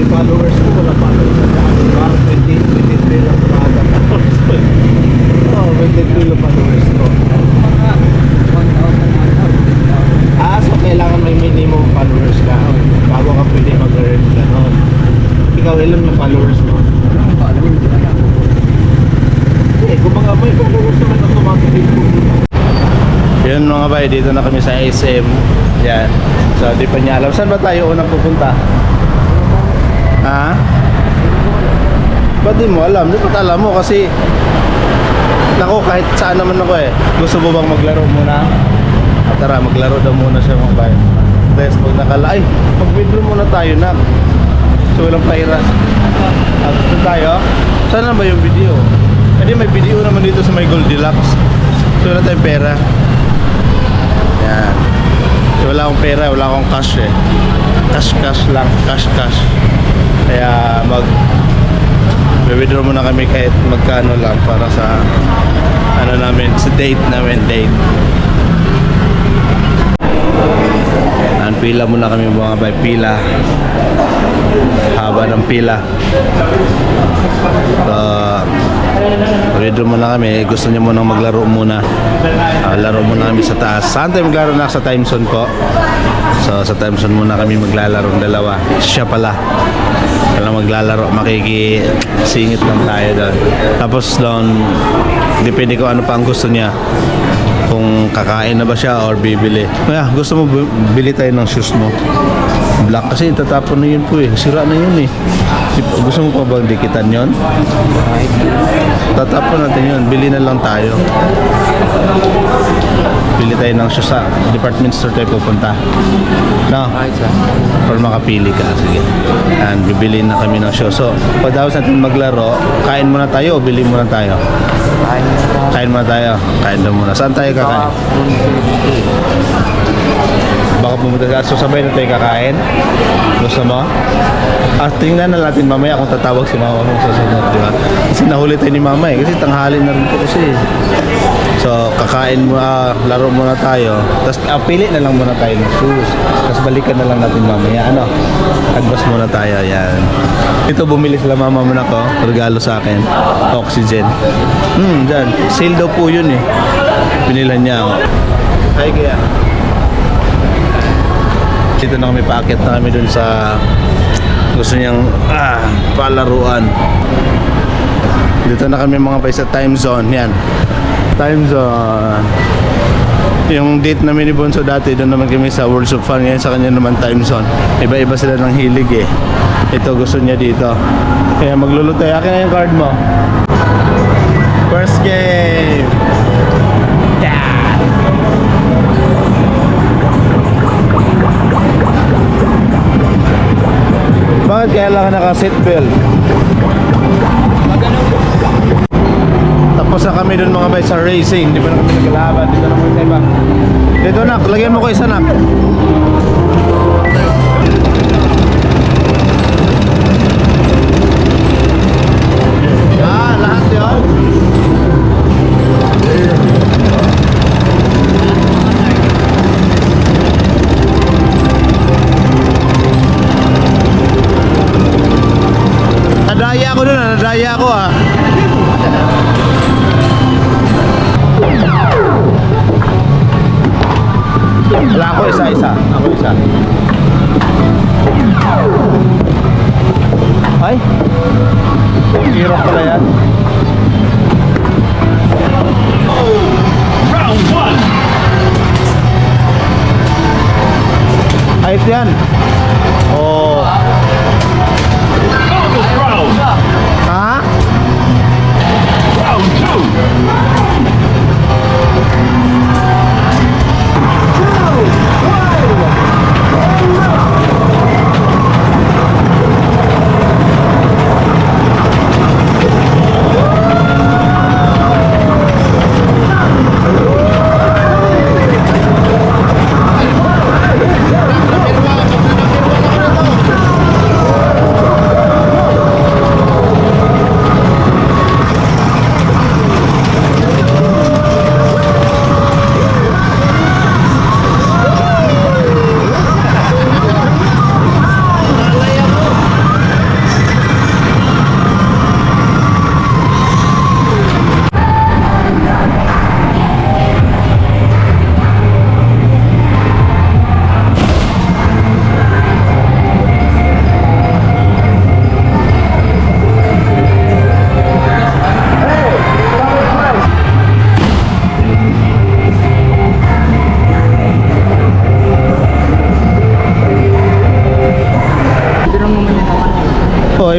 May followers ko, wala followers na daan. Parang 23 lang kumada followers ko. Oo, 23 lang followers ko. Mga 1,000. So kailangan may minimum followers ka bago ka pwede mag-earn gano'n. Ikaw, ilan na followers mo? Kung mga may followers naman automatic po. Yun mga bay, dito na kami sa SM. Yan. So di pa niya alam. Saan ba tayo unang pupunta? Ha? Ba't di mo alam? Di pa alam mo kasi nako, kahit saan naman ako eh. Gusto mo bang maglaro muna? Tara, maglaro daw muna siya mga bay. Tapos pag nakala, ay, mag-withdraw muna tayo na. So walang pairas. Gusto tayo? Saan na ba yung video? Kasi may video naman dito sa may Goldilocks. So wala tayong pera. Yan. So wala akong pera, wala akong cash eh. Cash lang, cash. Kaya withdraw muna kami kahit magkano lang para sa ano namin, sa date namin, date. Pila muna kami mga bay, pila. Haba ng pila. Withdraw muna kami. Gusto niya munang maglaro muna. Laro muna kami sa taas. Saan tayo maglaro na? Sa time zone po. So sa time zone muna kami maglalaro ng dalawa. Siya pala. Wala maglalaro, makikisingit lang tayo doon. Tapos doon, depende kung ano pa ang gusto niya. Kung kakain na ba siya or bibili. Kaya gusto mo bili tayo ng shoes mo. Black kasi tatapon na yun po eh. Sira na yun eh. Gusto mo pa bang dikitan yun? Tatapon natin yun. Bili na lang tayo. Bili tayo ng shoes sa department store tayo pupunta. No? Or makapili ka. Sige. And bibili na kami ng shoes. So, pagdaos natin maglaro, kain muna tayo o bili muna tayo? Kain muna tayo. Kain daw muna. Saan tayo kakain? Baka pumunta ka. So sabay na tayo kakain. Gusto mo? Tingnan na natin mamaya kung tatawag si mama mo sa sunod, di ba? Kasi nahuli tayo ni mama eh. Kasi tanghali na rin po kasi. So kakain muna, laro muna tayo. Tapos pili na lang muna tayo ng shoes. Tapos balikan na lang natin mamaya. Ano? Agbas muna tayo. Yan. Ito bumili sila mama mo na ko. Regalo sa akin. Oxygen. Dyan. Sale daw po yun eh. Binilan niya ako. Ay kaya. Dito na kami, paakit na kami dun sa gusto niyang palaruan. Dito na kami mga bay sa time zone. Yan. Time zone. Yung date namin ni Bonso dati, doon naman kami sa Worlds of Fun. Ngayon sa kanya naman time zone. Iba-iba sila ng hilig eh. Ito gusto niya dito. Kaya maglulutay. Akin na yung card mo. First game. Yeah. Bakit kailangan naka-seatbelt? Tapos na kami dun mga bay sa racing. Di ba na kami nagkalaban? Dito na kami sa iba. Dito nak, lagyan mo ko isa nak. Lahat yun. Nadaya ako dun, nadaya ako ah. Wala ako isa-isa. Ako isa. Ay! Hirap pala yan. Round 1. Ayos yan. Oh. Round. Ha? Round 2.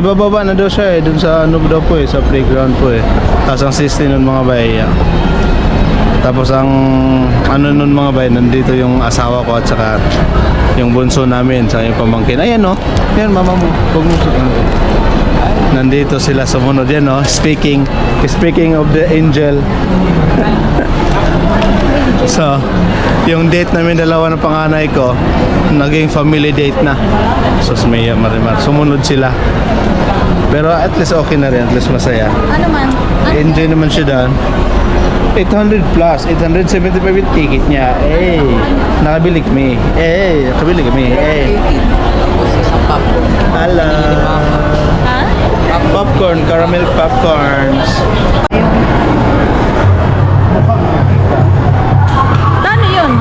bababa na daw siya dun sa ano daw po sa playground po Tapos ang system nun mga bay. Tapos ang ano nun mga bay, nandito yung asawa ko at saka yung bunso namin sa yung pamangkin. Ayan yan mama mo. Huwag mo nandito sila sumunod yan Speaking of the angel. So, yung date namin dalawa ng panganay ko, naging family date na. So, Maya Marimar, sumunod sila. Pero at least okay na rin, at least masaya. Ano man? Enjoy naman siya doon. 800 plus, 875 yung ticket niya. Nakabili kami. Nakabili kami. Hello. Ha? Popcorn, caramel popcorns. Paano yun?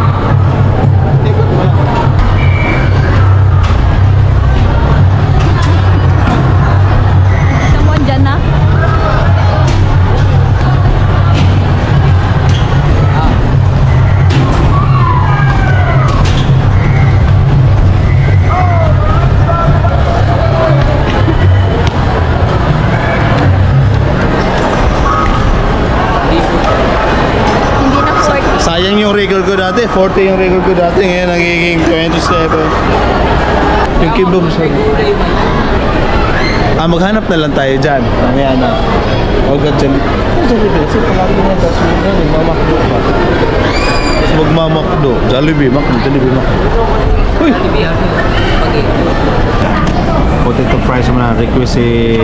Someone dyan na? Hindi na 40. Sayang yung record ko dati, 40 yung record ko dati, ngayon nagiging 27. Yung kibog sa... maghanap na lang tayo dyan. Mamaya na. Huwag ka dyan. Jollibee, kasi palagi na yung tasmin na rin, mamakdo pa. Tapos magmamakdo. Jollibee, makdo, Jollibee, makdo. Uy! Potato fries mo na, request si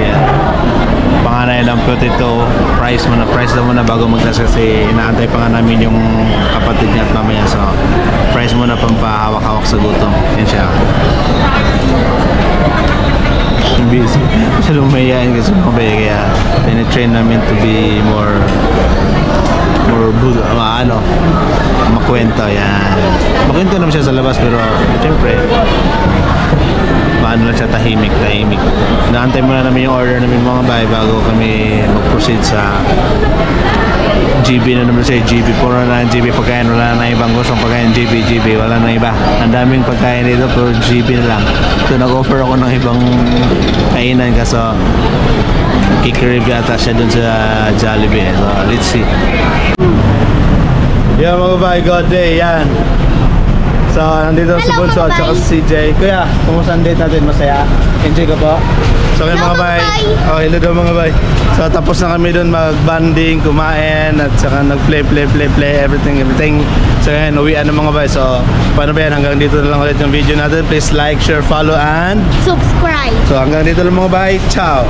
panganay ng potato fries mo na, fries daw mo na bago magtas kasi inaantay pa nga namin yung kapatid niya at mamaya, so fries mo na pampahawak-hawak sa gutom. Yan siya. Busy. Masyado mayayain kasi mga bay, kaya pinatrain namin to be more makwento. Yan. Makwento naman siya sa labas pero siyempre paano lang siya tahimik. Naantay muna namin yung order namin mga bay bago kami mag-proceed sa GB na naman siya, GB. Puro na ng GB pagkain, wala na ibang gustong pagkain. GB, wala na iba. Ang daming pagkain dito pero GB na lang. So nag-offer ako ng ibang kainan kaso kikrib yata siya dun sa Jollibee. So let's see. Yeah mga bay, God day, yan. So nandito si Hello, Bunso at mga saka bay. si CJ. Kuya, kumusta ang date natin? Masaya? Enjoy ka po? So kayo Hello, mga bay. mga bay. Oh, hello daw mga bay. So tapos na kami doon mag-banding, kumain at saka nag-play everything. So yan, uwian na mga bay. So paano ba yan? Hanggang dito na lang ulit yung video natin. Please like, share, follow and Subscribe. so hanggang dito lang mga bay. Ciao.